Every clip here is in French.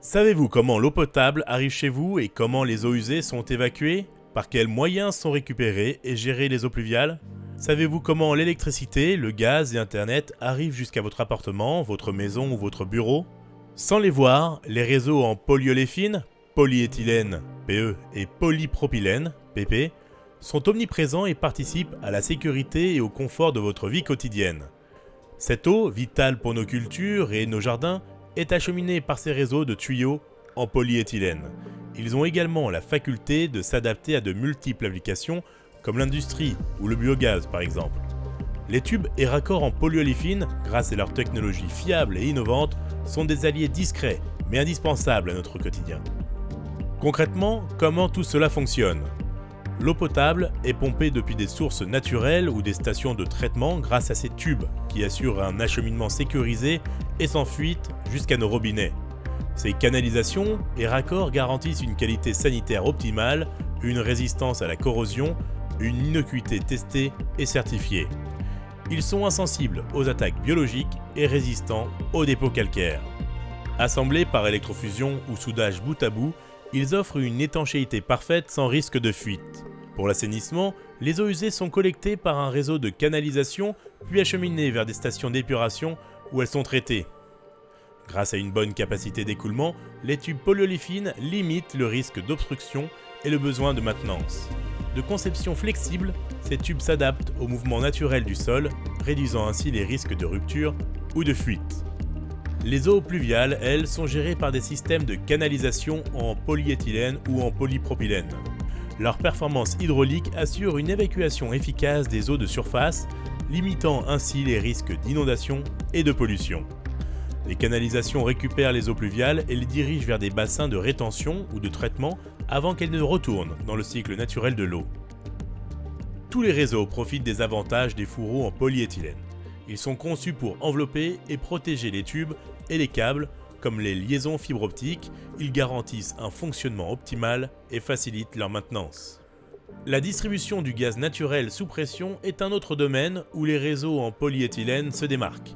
Savez-vous comment l'eau potable arrive chez vous et comment les eaux usées sont évacuées? Par quels moyens sont récupérées et gérées les eaux pluviales? Savez-vous comment l'électricité, le gaz et Internet arrivent jusqu'à votre appartement, votre maison ou votre bureau? Sans les voir, les réseaux en polyolefines, polyéthylène, PE, et polypropylène, PP, sont omniprésents et participent à la sécurité et au confort de votre vie quotidienne. Cette eau, vitale pour nos cultures et nos jardins, est acheminée par ces réseaux de tuyaux en polyéthylène. Ils ont également la faculté de s'adapter à de multiples applications, comme l'industrie ou le biogaz par exemple. Les tubes et raccords en polyolefines, grâce à leur technologie fiable et innovante, sont des alliés discrets mais indispensables à notre quotidien. Concrètement, comment tout cela fonctionne? L'eau potable est pompée depuis des sources naturelles ou des stations de traitement grâce à ces tubes qui assurent un acheminement sécurisé et sans fuite jusqu'à nos robinets. Ces canalisations et raccords garantissent une qualité sanitaire optimale, une résistance à la corrosion, une innocuité testée et certifiée. Ils sont insensibles aux attaques biologiques et résistants aux dépôts calcaires. Assemblés par électrofusion ou soudage bout à bout, ils offrent une étanchéité parfaite sans risque de fuite. Pour l'assainissement, les eaux usées sont collectées par un réseau de canalisation puis acheminées vers des stations d'épuration où elles sont traitées. Grâce à une bonne capacité d'écoulement, les tubes polyolefines limitent le risque d'obstruction et le besoin de maintenance. De conception flexible, ces tubes s'adaptent au mouvement naturel du sol, réduisant ainsi les risques de rupture ou de fuite. Les eaux pluviales, elles, sont gérées par des systèmes de canalisation en polyéthylène ou en polypropylène. Leur performance hydraulique assure une évacuation efficace des eaux de surface, limitant ainsi les risques d'inondation et de pollution. Les canalisations récupèrent les eaux pluviales et les dirigent vers des bassins de rétention ou de traitement avant qu'elles ne retournent dans le cycle naturel de l'eau. Tous les réseaux profitent des avantages des fourreaux en polyéthylène. Ils sont conçus pour envelopper et protéger les tubes et les câbles, comme les liaisons fibre optique. Ils garantissent un fonctionnement optimal et facilitent leur maintenance. La distribution du gaz naturel sous pression est un autre domaine où les réseaux en polyéthylène se démarquent.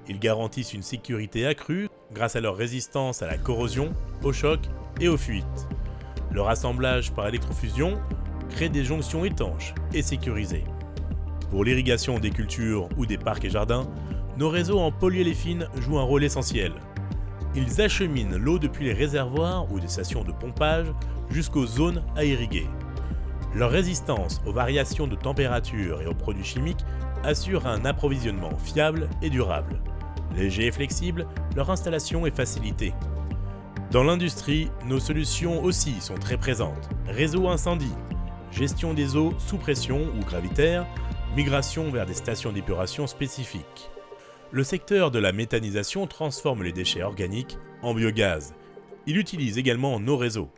Ils garantissent une sécurité accrue grâce à leur résistance à la corrosion, au choc et aux fuites. Leur assemblage par électrofusion crée des jonctions étanches et sécurisées. Pour l'irrigation des cultures ou des parcs et jardins, nos réseaux en polyolefines jouent un rôle essentiel. Ils acheminent l'eau depuis les réservoirs ou des stations de pompage jusqu'aux zones à irriguer. Leur résistance aux variations de température et aux produits chimiques assure un approvisionnement fiable et durable. Léger et flexible, leur installation est facilitée. Dans l'industrie, nos solutions aussi sont très présentes. Réseau incendie, gestion des eaux sous pression ou gravitaire, migration vers des stations d'épuration spécifiques. Le secteur de la méthanisation transforme les déchets organiques en biogaz. Il utilise également nos réseaux.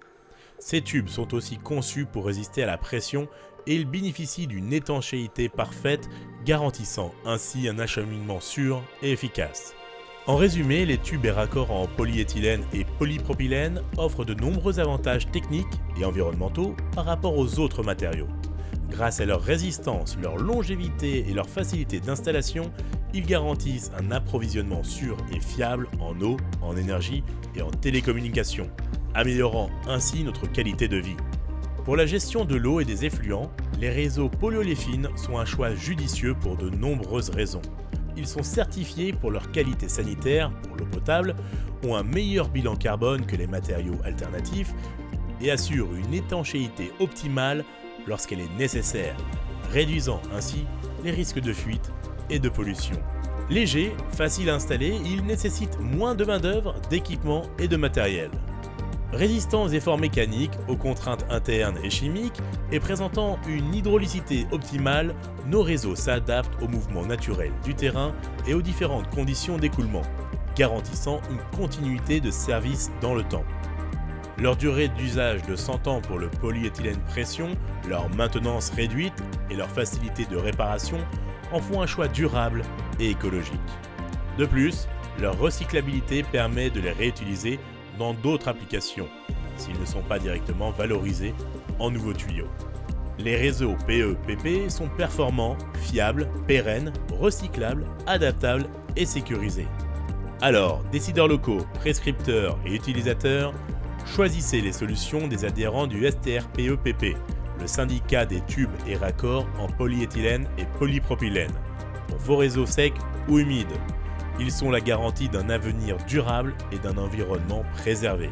Ces tubes sont aussi conçus pour résister à la pression et ils bénéficient d'une étanchéité parfaite, garantissant ainsi un acheminement sûr et efficace. En résumé, les tubes et raccords en polyéthylène et polypropylène offrent de nombreux avantages techniques et environnementaux par rapport aux autres matériaux. Grâce à leur résistance, leur longévité et leur facilité d'installation, ils garantissent un approvisionnement sûr et fiable en eau, en énergie et en télécommunications, améliorant ainsi notre qualité de vie. Pour la gestion de l'eau et des effluents, les réseaux polyolefines sont un choix judicieux pour de nombreuses raisons. Ils sont certifiés pour leur qualité sanitaire pour l'eau potable, ont un meilleur bilan carbone que les matériaux alternatifs et assurent une étanchéité optimale lorsqu'elle est nécessaire, réduisant ainsi les risques de fuite et de pollution. Léger, facile à installer, il nécessite moins de main-d'œuvre, d'équipement et de matériel. Résistant aux efforts mécaniques, aux contraintes internes et chimiques et présentant une hydraulicité optimale, nos réseaux s'adaptent aux mouvements naturels du terrain et aux différentes conditions d'écoulement, garantissant une continuité de service dans le temps. Leur durée d'usage de 100 ans pour le polyéthylène pression, leur maintenance réduite et leur facilité de réparation en font un choix durable et écologique. De plus, leur recyclabilité permet de les réutiliser dans d'autres applications, s'ils ne sont pas directement valorisés en nouveaux tuyaux. Les réseaux PE-PP sont performants, fiables, pérennes, recyclables, adaptables et sécurisés. Alors, décideurs locaux, prescripteurs et utilisateurs, choisissez les solutions des adhérents du STRPEPP, le syndicat des tubes et raccords en polyéthylène et polypropylène, pour vos réseaux secs ou humides. Ils sont la garantie d'un avenir durable et d'un environnement préservé.